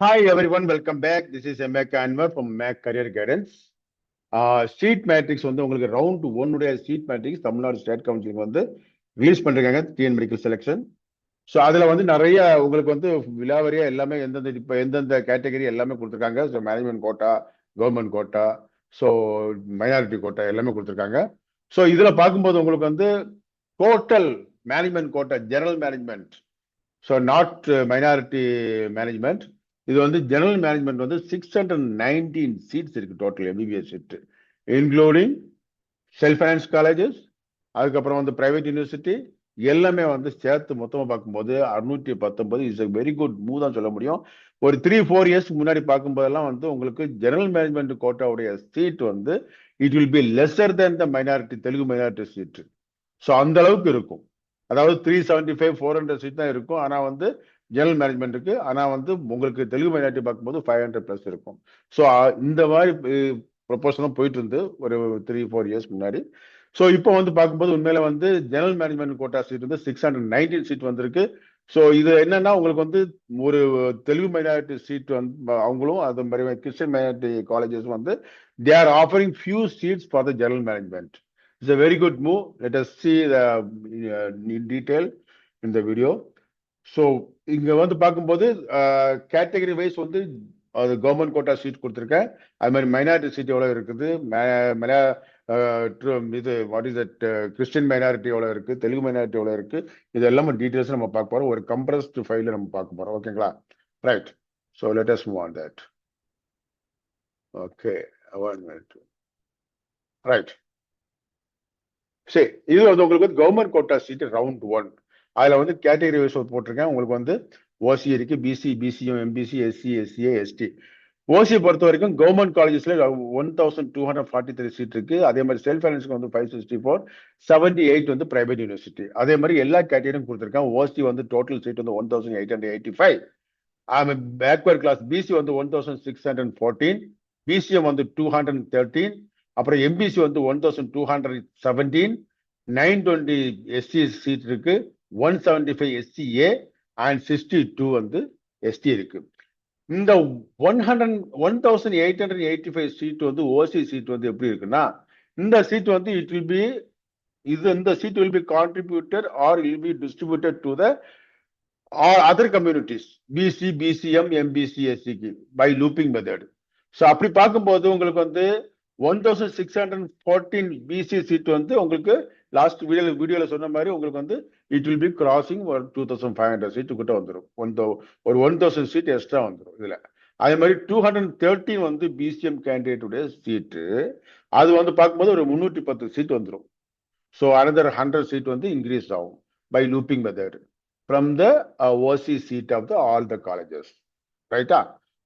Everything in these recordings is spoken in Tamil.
Hi everyone, welcome back. This is MA Anwar from Mac Career Guidance. Seat matrix வந்து உங்களுக்கு ரவுண்ட் ஒன்னுடைய seat matrix Tamil Nadu state counselling வந்து ரிலீஸ் பண்ணிருக்காங்க டிஎன் மெடிக்கல் செலெக்ஷன். ஸோ அதில் வந்து நிறைய உங்களுக்கு வந்து விலாவரியா எல்லாமே எந்தெந்த கேட்டகரி எல்லாமே கொடுத்துருக்காங்க. So management quota, government quota, so minority quota எல்லாமே கொடுத்துருக்காங்க. ஸோ இதில் பார்க்கும்போது உங்களுக்கு வந்து total management quota general management, so not minority management, இது வந்து ஜெனரல் மேனேஜ்மெண்ட் வந்து 619 சீட்ஸ் இருக்கு total MBBS seat, including self finance colleges, அதுக்கப்புறம் வந்து பிரைவேட் யூனிவர்சிட்டி எல்லாமே வந்து சேர்த்து மொத்தமாக பார்க்கும்போது 619 இஸ் வெரி குட் மூவ் தான் சொல்ல முடியும். ஒரு 3-4 இயர்ஸ்க்கு முன்னாடி பார்க்கும்போதெல்லாம் வந்து உங்களுக்கு ஜெனரல் மேனேஜ்மெண்ட் கோட்டாவுடைய சீட் வந்து it will be lesser than the minority Telugu minority seat. So அந்த அளவுக்கு இருக்கும். அதாவது 375-400 சீட் தான் இருக்கும். ஆனால் வந்து ஜெனரல் மேனேஜ்மெண்ட்டுக்கு, ஆனால் வந்து உங்களுக்கு தெலுங்கு மைனாரிட்டி பார்க்கும்போது 500+ இருக்கும். ஸோ இந்த மாதிரி ப்ரொபோஷனும் போயிட்டு இருந்து ஒரு 3-4 இயர்ஸ் முன்னாடி. ஸோ இப்போ வந்து பார்க்கும்போது உண்மையில வந்து ஜெனரல் மேனேஜ்மெண்ட் கோட்டா சீட் வந்து 619 சீட் வந்திருக்கு. ஸோ இது என்னன்னா உங்களுக்கு வந்து ஒரு தெலுங்கு மைனாரிட்டி சீட் வந்து அவங்களும் அது மாதிரி கிறிஸ்டியன் மைனாரிட்டி காலேஜஸ் வந்து தே are offering few seeds for the general management. It's a very good move. Let us see the in detail in the video. So இங்க வந்து பார்க்கும்போது கேட்டகரி வைஸ் வந்து அது கவர்மெண்ட் கோட்டா சீட் கொடுத்துருக்கேன். அது மாதிரி மைனாரிட்டி சீட் எவ்வளோ இருக்குது, இது what is that Christian minority எவ்வளோ இருக்கு, தெலுங்கு மைனாரிட்டி எவ்வளோ இருக்கு, இது எல்லாமே டீட்டெயில்ஸ் நம்ம பார்க்க போறோம். ஒரு கம்ப்ரஸ்டு ஃபைல நம்ம பார்க்க போறோம். ஓகேங்களா? Right. So let as move on that. Okay, 1 minute. Right. சரி, இது வந்து உங்களுக்கு வந்து கவர்மெண்ட் கோட்டா சீட் ரவுண்ட் 1. அதுல வந்து கேட்டகரி வைஸ் போட்டிருக்கேன். உங்களுக்கு வந்து ஓசி இருக்கு, BC, BCM, MBC, SC, SCA, ST. ஓசியை பொறுத்த வரைக்கும் கவர்மெண்ட் காலேஜஸ்ல 1243 சீட் இருக்கு. அதே மாதிரி செல்ஃப் ஃபைனான்ஸ்க்கு வந்து 564, 78 வந்து பிரைவேட் யூனிவர்சிட்டி. அதே மாதிரி எல்லா கேட்டகரியும் கொடுத்துருக்கேன். ஓசி வந்து டோட்டல் சீட் வந்து 1885. பேக்வர்ட் கிளாஸ் பிசி வந்து 1614, பிசிஎம் வந்து 213, அப்புறம் எம்பிசி வந்து 1217, 920 எஸ்சி சீட் இருக்கு, 175 எஸ்சிஏ அண்ட் 62 வந்து எஸ்டி இருக்கு. இந்த 1885 சீட் வந்து ஓசி சீட் வந்து எப்படி இருக்குன்னா, இந்த சீட் வந்து இந்த seat will be contributed or will be distributed to the other communities, BC, BCM, MBC, எஸ்சிக்கு பை லூப்பிங் மெத்தட். ஸோ அப்படி பார்க்கும்போது உங்களுக்கு வந்து 1614 பிசி சீட் வந்து உங்களுக்கு லாஸ்ட் வீடியோல சொன்ன மாதிரி உங்களுக்கு வந்து இட் வில் பி கிராசிங் ஒரு 2500 சீட்டு கிட்ட வந்துடும். ஒரு 1000 சீட் எக்ஸ்ட்ரா வந்துடும் இதுல. அதே மாதிரி 213 வந்து பிசிஎம் கேண்டிடேட்டுடைய சீட்டு, அது வந்து பார்க்கும்போது ஒரு 310 சீட் வந்துடும். ஸோ another 100 சீட் வந்து இன்க்ரீஸ் ஆகும் by looping method from the OC seat of the all the colleges. ரைட்டா?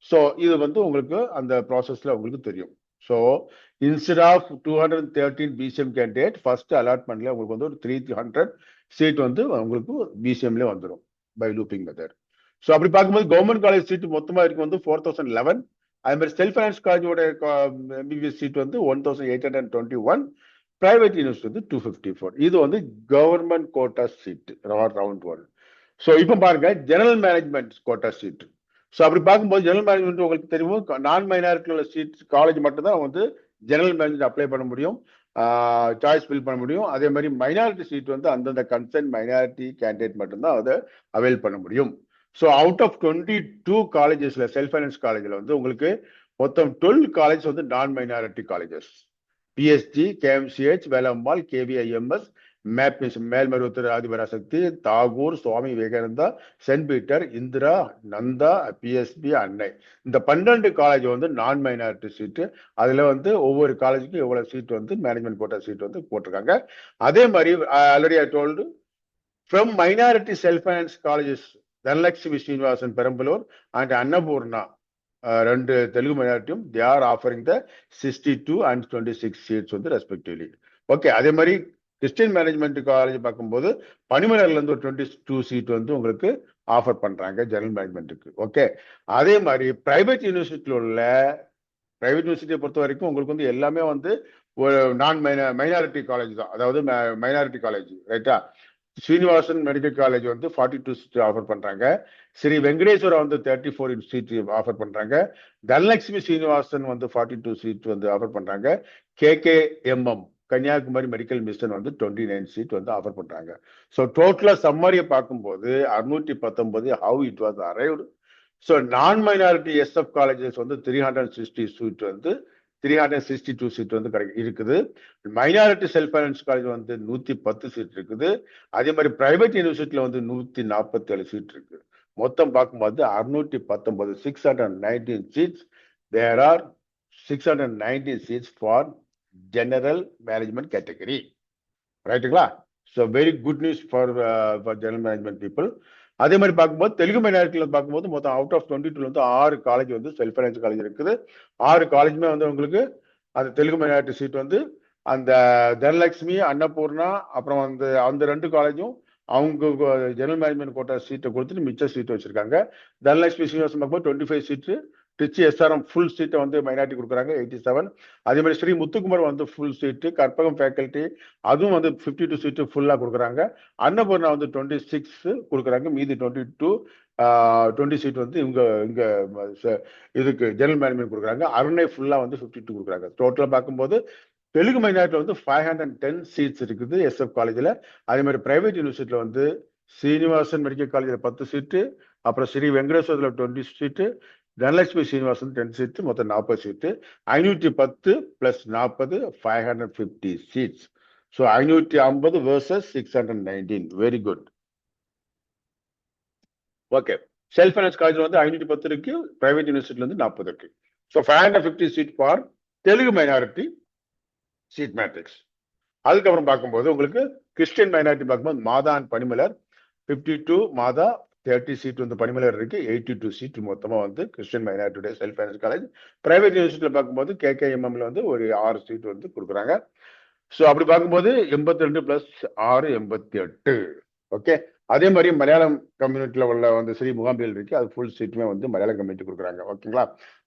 ஸோ இது வந்து உங்களுக்கு அந்த ப்ராசஸ்ல உங்களுக்கு தெரியும். So instead of 213 BCM candidate first அலாட்மெண்ட்ல உங்களுக்கு வந்து ஒரு 300 சீட் வந்து உங்களுக்கு பிசிஎம்ல வந்துடும் பை லூப்பிங் மெத்தட். ஸோ அப்படி பார்க்கும்போது கவர்மெண்ட் காலேஜ் சீட் மொத்தமா இருக்கு வந்து 4011. அதே மாதிரி செல்ஃப் ஃபைனான்ஸ் காலேஜோட எம்பிபிஎஸ் சீட் வந்து 1821, பிரைவேட் யூனிவர்சிட்டி வந்து 254. இது வந்து government quota seat round 1. So இப்போ பாருங்க general management quota seat. So அப்படி பார்க்கும்போது ஜெனரல் மேனேஜ்மெண்ட் உங்களுக்கு தெரியும், நான் மைனாரிட்டி உள்ள சீட் காலேஜ் மட்டும் தான் வந்து ஜெனரல் மேனேஜ்மெண்ட் அப்ளை பண்ண முடியும், சாய்ஸ் ஃபில் பண்ண முடியும். அதே மாதிரி மைனாரிட்டி சீட் வந்து அந்தந்த கன்சர்ன் மைனாரிட்டி கேண்டிடேட் மட்டும்தான் அதை அவைல் பண்ண முடியும். ஸோ அவுட் ஆஃப் 22 காலேஜஸ்ல செல்ஃப் ஃபைனான்ஸ் காலேஜில் வந்து உங்களுக்கு மொத்தம் 12 காலேஜ் வந்து நான் minority colleges. PSG, KMCH, Velammal, KVIMS, Melmaruvathur Adhiparasakthi, Tagore, Swami Vivekananda, Saint Peter, Indira, Nandha, PSP, Annai. இந்த 12 காலேஜ் வந்து நான் மைனாரிட்டி சீட்டு. அதுல வந்து ஒவ்வொரு காலேஜுக்கும் எவ்வளவு சீட் வந்து மேனேஜ்மெண்ட் கோட்டா சீட் வந்து போட்டிருக்காங்க. அதே மாதிரி already I told from minority self finance colleges Dhanalakshmi Srinivasan Perambalur and Annapoorna, 2 Telugu மைனாரிட்டியும் they are offering the 62 and 26 seats வந்து ரெஸ்பெக்டிவ்லி. ஓகே, அதே மாதிரி கிறிஸ்டியன் மேனேஜ்மெண்ட் காலேஜ் பார்க்கும்போது பனிமலர்ல இருந்து ஒரு 22 சீட் வந்து உங்களுக்கு ஆஃபர் பண்றாங்க ஜெனரல் மேனேஜ்மெண்ட்டுக்கு. ஓகே, அதே மாதிரி பிரைவேட் யூனிவர்சிட்டியில் உள்ள பிரைவேட் யூனிவர்சிட்டியை பொறுத்த வரைக்கும் உங்களுக்கு வந்து எல்லாமே வந்து ஒரு நான் மைனாரிட்டி காலேஜ் தான், அதாவது மைனாரிட்டி காலேஜ். ரைட்டா? ஸ்ரீனிவாசன் மெடிக்கல் காலேஜ் வந்து 42 சீட் ஆஃபர் பண்றாங்க. ஸ்ரீ வெங்கடேஸ்வரா வந்து 34 சீட் ஆஃபர் பண்றாங்க. தனலட்சுமி சீனிவாசன் வந்து 42 சீட் வந்து ஆஃபர் பண்றாங்க. KKMM கன்னியாகுமரி மெடிக்கல் மிஷன் வந்து 29 சீட் வந்து ஆஃபர் பண்றாங்க. ஸோ டோட்டலா சம்மரியை பார்க்கும்போது 619 how it was arrived. So நான் மைனாரிட்டி SF காலேஜஸ் வந்து 360 சீட் வந்து 362 சீட் வந்து இருக்குது. மைனாரிட்டி செல்ஃப் ஃபைனான்ஸ் காலேஜ் வந்து 110 சீட் இருக்குது. அதே மாதிரி பிரைவேட் யூனிவர்சிட்டியில வந்து 147 சீட் இருக்கு. மொத்தம் பார்க்கும்போது 619 619 seats. There are 619 seats for general management category. ரைட்டுங்களா? So very good news for general management people. அதே மாதிரி பார்க்கும்போது தெலுங்கு மைனாரிட்டியில் பார்க்கும்போது மொத்தம் அவுட் ஆஃப் 22 வந்து 6 காலேஜ் வந்து செல்ஃப் ஃபைனான்ஸ் காலேஜ் இருக்குது. 6 காலேஜுமே வந்து உங்களுக்கு அந்த தெலுங்கு மைனாரிட்டி சீட் வந்து அந்த தனலட்சுமி, அன்னபூர்ணா, அப்புறம் வந்து அந்த 2 காலேஜும் அவங்க ஜெனரல் மேனேஜ்மெண்ட் கோட்டா சீட்டை கொடுத்துட்டு மிச்ச சீட்டு வச்சிருக்காங்க. தனலட்சுமி சீனிவாசன் பார்க்கும்போது 25 சீட்டு, திருச்சி SRM ஃபுல் சீட்டை வந்து மைனாரிட்டி கொடுக்குறாங்க 87. அதே மாதிரி ஸ்ரீ முத்துக்குமார் வந்து ஃபுல் சீட்டு, கற்பகம் ஃபேக்கல்ட்டி அதுவும் வந்து 52 சீட்டு ஃபுல்லாக கொடுக்குறாங்க. அன்னபூர்ணா வந்து 26 கொடுக்குறாங்க. மீதி 20 சீட் வந்து இங்க இதுக்கு ஜெனரல் மேனேஜ்மெண்ட் கொடுக்குறாங்க. அருணை ஃபுல்லா வந்து 52 கொடுக்குறாங்க. டோட்டலா பார்க்கும்போது தெலுங்கு மைனாரிட்டியில் வந்து 510 சீட்ஸ் இருக்குது SF காலேஜில். அதே மாதிரி பிரைவேட் யூனிவர்சிட்டியில் வந்து ஸ்ரீனிவாசன் மெடிக்கல் காலேஜில் 10 சீட்டு, அப்புறம் ஸ்ரீ வெங்கடேஸ்வரத்தில் 20 சீட்டு, தனலட்சுமி சீனிவாசன் 10 சீட்டு, மொத்தம் 40 seat. 510 plus 40 550 seats. So 550 versus 619. Very good. Okay. Self finance college வந்து 510 இருக்கு, பிரைவேட் யூனிவர்சிட்டில வந்து 40 இருக்கு. So 550 seat for Telugu minority seat matrix. அதுக்கப்புறம் பார்க்கும்போது உங்களுக்கு கிறிஸ்டியன் மைனாரிட்டி பார்க்கும்போது மாதா அண்ட் பனிமலர் 52 மாதா, 30 சீட் வந்து பனிமலர் இருக்கு, 82 சீட் மொத்தமா வந்து கிறிஸ்டியன் மைனாரிட்டியுடைய செல்ஃப் ஃபைனான்ஸ் காலேஜ். பிரைவேட் யூனிவர்சிட்டியில் பார்க்கும்போது KKMMல வந்து ஒரு 6 சீட் வந்து கொடுக்குறாங்க. ஸோ அப்படி பார்க்கும்போது 82 பிளஸ் 6 88. ஓகே. அதே மாதிரி மலையாளம் கம்யூனிட்டியில் உள்ள வந்து ஸ்ரீ முகாம்பியல் இருக்கு, அது ஃபுல் சீட்டுமே வந்து மலையாளம் கம்யூனிட்டி கொடுக்குறாங்க. ஓகேங்களா?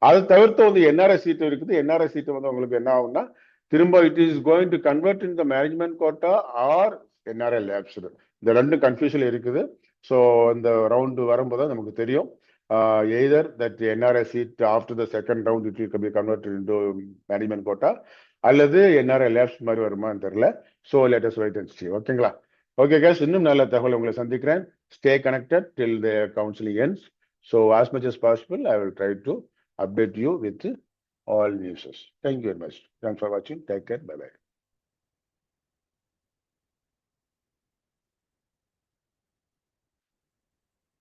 அதை தவிர்த்து வந்து NRI சீட்டு இருக்குது. NRI சீட்டு வந்து உங்களுக்கு என்ன ஆகும்னா திரும்ப it is going to convert in the management quota or NRI lapse. இந்த ரெண்டு கன்ஃபியூஷன் இருக்குது. ஸோ இந்த ரவுண்டு வரும்போது நமக்கு தெரியும். Either that NRI seat after the second round it will be converted into management quota, அல்லது NRI லேப்ஸ் மாதிரி வருமான்னு தெரியல. So let us wait and see. ஓகேங்களா? ஓகே கேஸ், இன்னும் நல்ல தகவல் உங்களை சந்திக்கிறேன். Stay connected till the counselling ends. So as much as possible, I will try to update you with all news. Thank you very much. Thanks for watching. Take care. Bye bye.